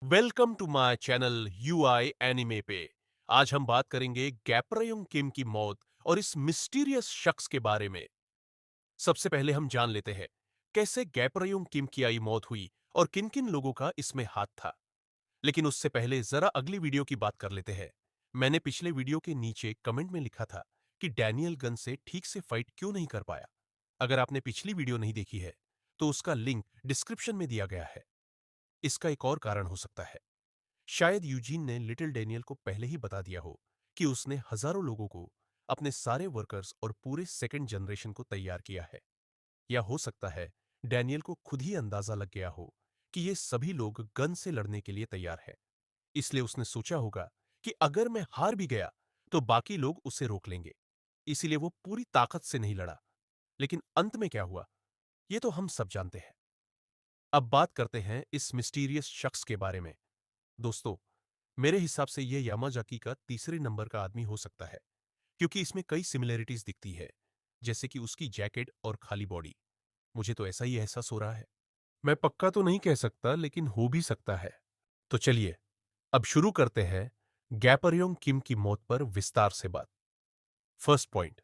Welcome to my channel UI anime पे। आज हम बात करेंगे गैप्रयुंग किम की मौत और इस मिस्टीरियस शख्स के बारे में। सबसे पहले हम जान लेते हैं कैसे गैप्रयुंग किम की आई मौत हुई और किन किन लोगों का इसमें हाथ था। लेकिन उससे पहले जरा अगली वीडियो की बात कर लेते हैं। मैंने पिछले वीडियो के नीचे कमेंट में लिखा था कि डैनियल गन से ठीक से फाइट क्यों नहीं कर पाया। अगर आपने पिछली वीडियो नहीं देखी है तो उसका लिंक डिस्क्रिप्शन में दिया गया है। इसका एक और कारण हो सकता है, शायद यूजीन ने लिटिल डैनियल को पहले ही बता दिया हो कि उसने हजारों लोगों को, अपने सारे वर्कर्स और पूरे सेकंड जनरेशन को तैयार किया है। या हो सकता है डैनियल को खुद ही अंदाजा लग गया हो कि ये सभी लोग गन से लड़ने के लिए तैयार है। इसलिए उसने सोचा होगा कि अगर मैं हार भी गया तो बाकी लोग उसे रोक लेंगे। इसीलिए वो पूरी ताकत से नहीं लड़ा। लेकिन अंत में क्या हुआ ये तो हम सब जानते हैं। अब बात करते हैं इस मिस्टीरियस शख्स के बारे में। दोस्तों, मेरे हिसाब से यह यामाजाकी का तीसरे नंबर का आदमी हो सकता है, क्योंकि इसमें कई सिमिलरिटीज दिखती है, जैसे कि उसकी जैकेट और खाली बॉडी। मुझे तो ऐसा ही एहसास हो रहा है। मैं पक्का तो नहीं कह सकता, लेकिन हो भी सकता है। तो चलिए अब शुरू करते हैं गैपरयोंग किम की मौत पर विस्तार से बात। फर्स्ट पॉइंट,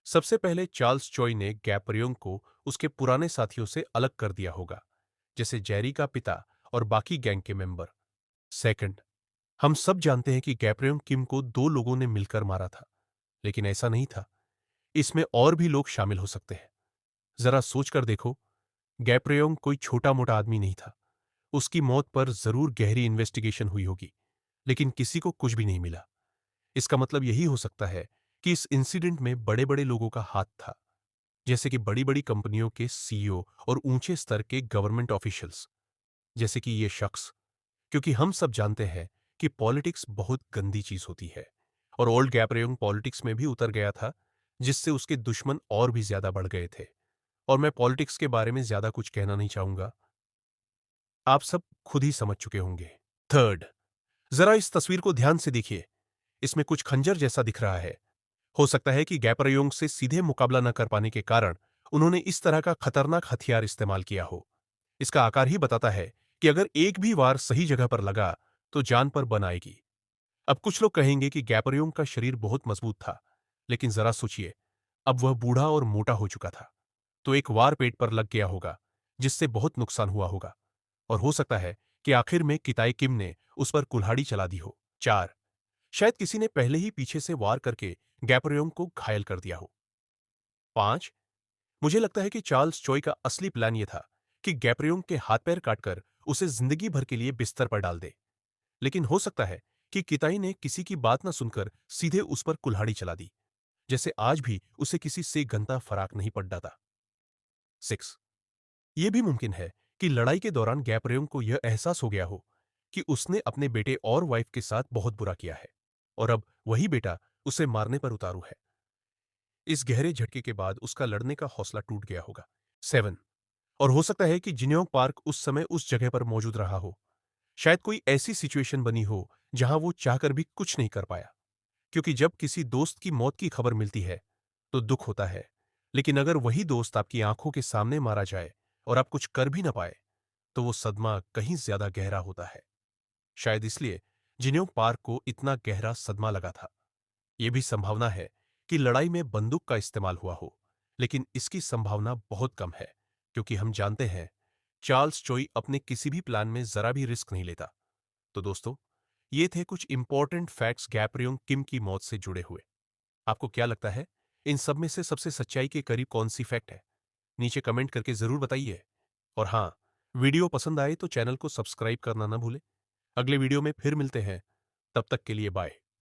सबसे पहले चार्ल्स चॉय ने गैपरयोंग को उसके पुराने साथियों से अलग कर दिया होगा, जैसे जेरी का पिता और बाकी गैंग के मेंबर। सेकंड, हम सब जानते हैं कि गैब्रियल किम को दो लोगों ने मिलकर मारा था, लेकिन ऐसा नहीं था। इसमें और भी लोग शामिल हो सकते हैं। जरा सोचकर देखो, गैब्रियल कोई छोटा मोटा आदमी नहीं था। उसकी मौत पर जरूर गहरी इन्वेस्टिगेशन हुई होगी, लेकिन किसी को कुछ भी नहीं मिला। इसका मतलब यही हो सकता है कि इस इंसिडेंट में बड़े बड़े लोगों का हाथ था, जैसे कि बड़ी बड़ी कंपनियों के सीईओ और ऊंचे स्तर के गवर्नमेंट ऑफिशियल्स, जैसे कि ये शख्स। क्योंकि हम सब जानते हैं कि पॉलिटिक्स बहुत गंदी चीज होती है, और ओल्ड गैब्रियल पॉलिटिक्स में भी उतर गया था, जिससे उसके दुश्मन और भी ज्यादा बढ़ गए थे। और मैं पॉलिटिक्स के बारे में ज्यादा कुछ कहना नहीं चाहूंगा, आप सब खुद ही समझ चुके होंगे। थर्ड, जरा इस तस्वीर को ध्यान से देखिए। इसमें कुछ खंजर जैसा दिख रहा है। हो सकता है कि गैब्रियल से सीधे मुकाबला न कर पाने के कारण उन्होंने इस तरह का खतरनाक हथियार इस्तेमाल किया हो। इसका आकार ही बताता है कि अगर एक भी वार सही जगह पर लगा तो जान पर बन आएगी। अब कुछ लोग कहेंगे कि गैपरयोंग का शरीर बहुत मजबूत था, लेकिन जरा सोचिए, अब वह बूढ़ा और मोटा हो चुका था, तो एक वार पेट पर लग गया होगा, जिससे बहुत नुकसान हुआ होगा। और हो सकता है कि आखिर में किताई किम ने उस पर कुल्हाड़ी चला दी हो। चार, शायद किसी ने पहले ही पीछे से वार करके गैपरयोंग को घायल कर दिया हो। पांच, मुझे लगता है कि चार्ल्स चॉय का असली प्लान यह था कि गैपरयोंग के हाथ पैर काटकर उसे जिंदगी भर के लिए बिस्तर पर डाल दे। लेकिन हो सकता है कि किताई ने किसी की बात न सुनकर सीधे उस पर कुल्हाड़ी चला दी, जैसे आज भी उसे किसी से घंटा फराक नहीं पड़ जाता। सिक्स, यह भी मुमकिन है कि लड़ाई के दौरान गैपरयोंग को यह एहसास हो गया हो कि उसने अपने बेटे और वाइफ के साथ बहुत बुरा किया है, और अब वही बेटा उसे मारने पर उतारू है। इस गहरे झटके के बाद उसका लड़ने का हौसला टूट गया होगा। सेवन, और हो सकता है कि जिन्योंग पार्क उस समय उस जगह पर मौजूद रहा हो। शायद कोई ऐसी सिचुएशन बनी हो जहां वो चाहकर भी कुछ नहीं कर पाया, क्योंकि जब किसी दोस्त की मौत की खबर मिलती है तो दुख होता है, लेकिन अगर वही दोस्त आपकी आंखों के सामने मारा जाए और आप कुछ कर भी ना पाए, तो वो सदमा कहीं ज्यादा गहरा होता है। शायद इसलिए जिन्योंग पार्क को इतना गहरा सदमा लगा था। यह भी संभावना है कि लड़ाई में बंदूक का इस्तेमाल हुआ हो, लेकिन इसकी संभावना बहुत कम है, क्योंकि हम जानते हैं चार्ल्स चोई अपने किसी भी प्लान में जरा भी रिस्क नहीं लेता। तो दोस्तों, ये थे कुछ इंपॉर्टेंट फैक्ट्स गैपरयोंग किम की मौत से जुड़े हुए। आपको क्या लगता है, इन सब में से सबसे सच्चाई के करीब कौन सी फैक्ट है? नीचे कमेंट करके जरूर बताइए। और हाँ, वीडियो पसंद आए तो चैनल को सब्सक्राइब करना ना भूलें। अगले वीडियो में फिर मिलते हैं, तब तक के लिए बाय।